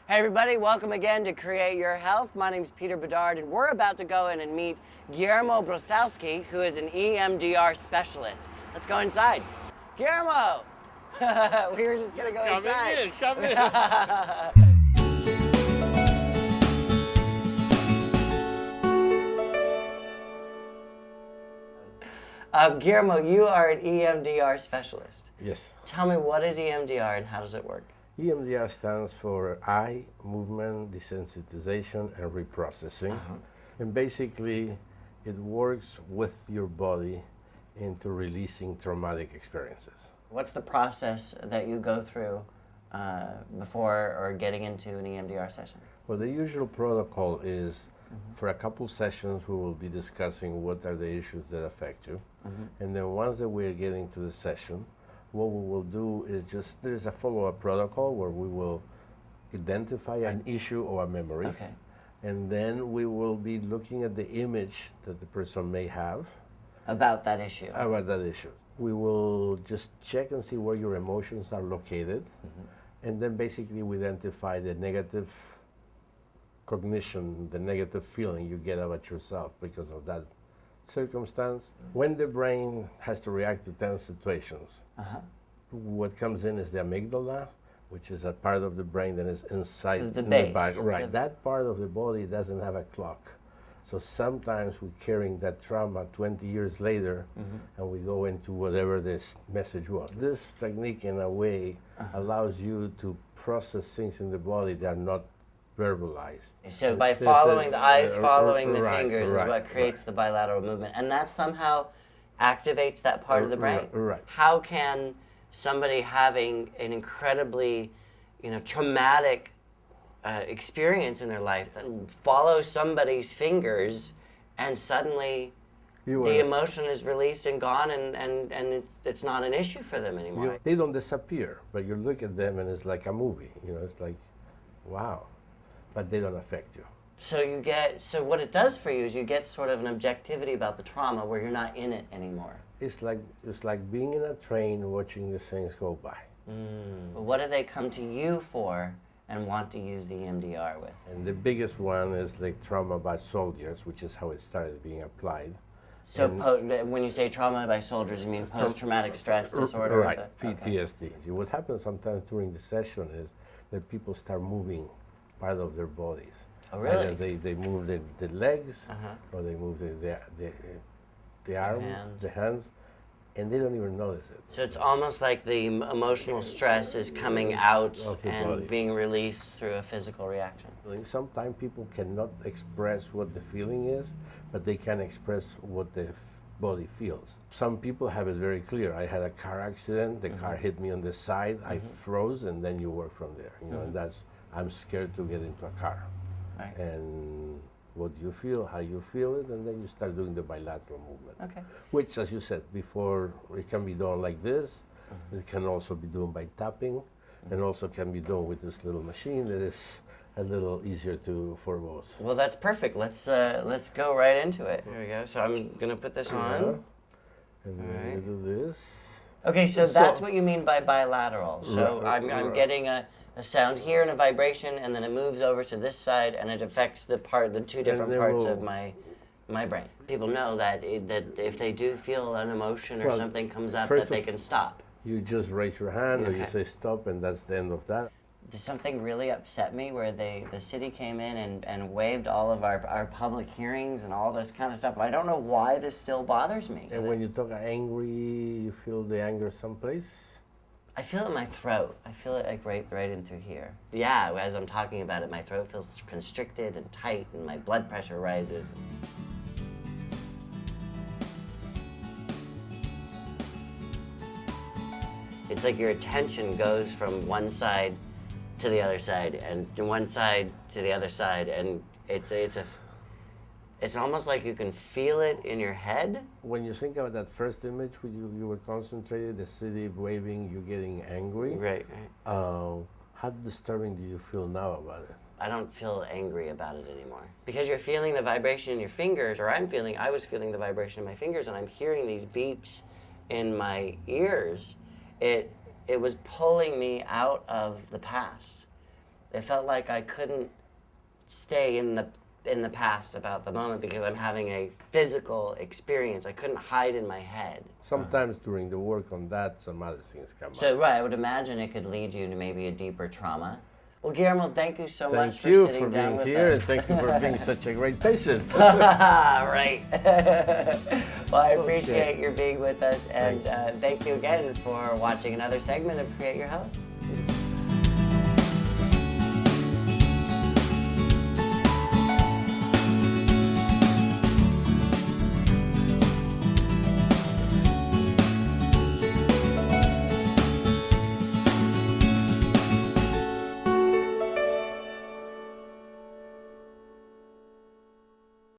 Hey everybody, welcome again to Create Your Health. My name is Peter Bedard and we're about to go in and meet Guillermo Brostowski, who is an EMDR specialist. Let's go inside. Guillermo! We were just gonna go inside. Come in. Guillermo, you are an EMDR specialist. Yes. Tell me, what is EMDR and how does it work? EMDR stands for Eye Movement Desensitization and Reprocessing. And basically, it works with your body into releasing traumatic experiences. What's the process that you go through before or getting into an EMDR session? Well, the usual protocol is for a couple sessions, we will be discussing what are the issues that affect you. And then once that we're getting to the session, what we will do is there's a follow-up protocol where we will identify an issue or a memory. Okay. And then we will be looking at the image that the person may have About that issue. about that issue. We will just check and see where your emotions are located. And then basically we identify the negative cognition, the negative feeling you get about yourself because of that circumstance. When the brain has to react to tense situations, what comes in is the amygdala, which is a part of the brain that is inside The in base. the back. Right, that part of the body doesn't have a clock. So sometimes we're carrying that trauma 20 years later, and we go into whatever this message was. This technique, in a way, allows you to process things in the body that are not verbalized. So by This following the eyes, following the right, fingers is right, what creates the bilateral movement. And that somehow activates that part of the brain? Right. How can somebody having an incredibly, traumatic experience in their life that follows somebody's fingers and suddenly the emotion is released and gone and it's not an issue for them anymore? They don't disappear, but you look at them and it's like a movie. It's like, wow. But they don't affect you. So what it does for you is you get sort of an objectivity about the trauma where you're not in it anymore. It's like being in a train watching the things go by. But what do they come to you for and want to use the EMDR with? And the biggest one is like trauma by soldiers, which is how it started being applied. So when you say trauma by soldiers, you mean post-traumatic stress disorder? Right, PTSD. What happens sometimes during the session is that people start moving part of their bodies. Oh, really? Either they move the legs, or they move the arms, the hands, and they don't even notice it. So it's almost like the emotional stress is coming out Of the and body. being released through a physical reaction. Sometimes people cannot express what the feeling is, but they can express what the body feels. Some people have it very clear. I had a car accident, the car hit me on the side, I froze, and then you work from there. And that's, I'm scared to get into a car. Right. And what you feel, how you feel it, and then you start doing the bilateral movement. Okay. Which, as you said before, it can be done like this. It can also be done by tapping, and also can be done with this little machine that is a little easier for both. Well, that's perfect. Let's go right into it. Here we go. So I'm gonna put this on. And then you do this. Okay, so that's what you mean by bilateral. So I'm getting a sound here and a vibration, and then it moves over to this side, and it affects the two different parts of my brain. People know that if they do feel an emotion or something comes up, that they can stop. You just raise your hand, or you say stop, and that's the end of that. Did something really upset me where the city came in and waived all of our public hearings and all this kind of stuff. I don't know why this still bothers me. And when you talk angry, you feel the anger someplace? I feel it in my throat. I feel it like right in through here. Yeah, as I'm talking about it, my throat feels constricted and tight, and my blood pressure rises. It's like your attention goes from one side to the other side, and one side to the other side, and it's almost like you can feel it in your head. When you think about that first image where you were concentrated, the city waving, you getting angry. Right. How disturbing do you feel now about it? I don't feel angry about it anymore. Because you're feeling the vibration in your fingers, or I was feeling the vibration in my fingers, and I'm hearing these beeps in my ears. It was pulling me out of the past. It felt like I couldn't stay in the past about the moment because I'm having a physical experience. I couldn't hide in my head. Sometimes during the work on that, some other things come So, up. right, I would imagine it could lead you to maybe a deeper trauma. Well, Guillermo, thank you so much Thank for you sitting for down being with here, us. and thank you for being such a great patient. Right. Well, I appreciate your being with us, and thank you again for watching another segment of Create Your Health.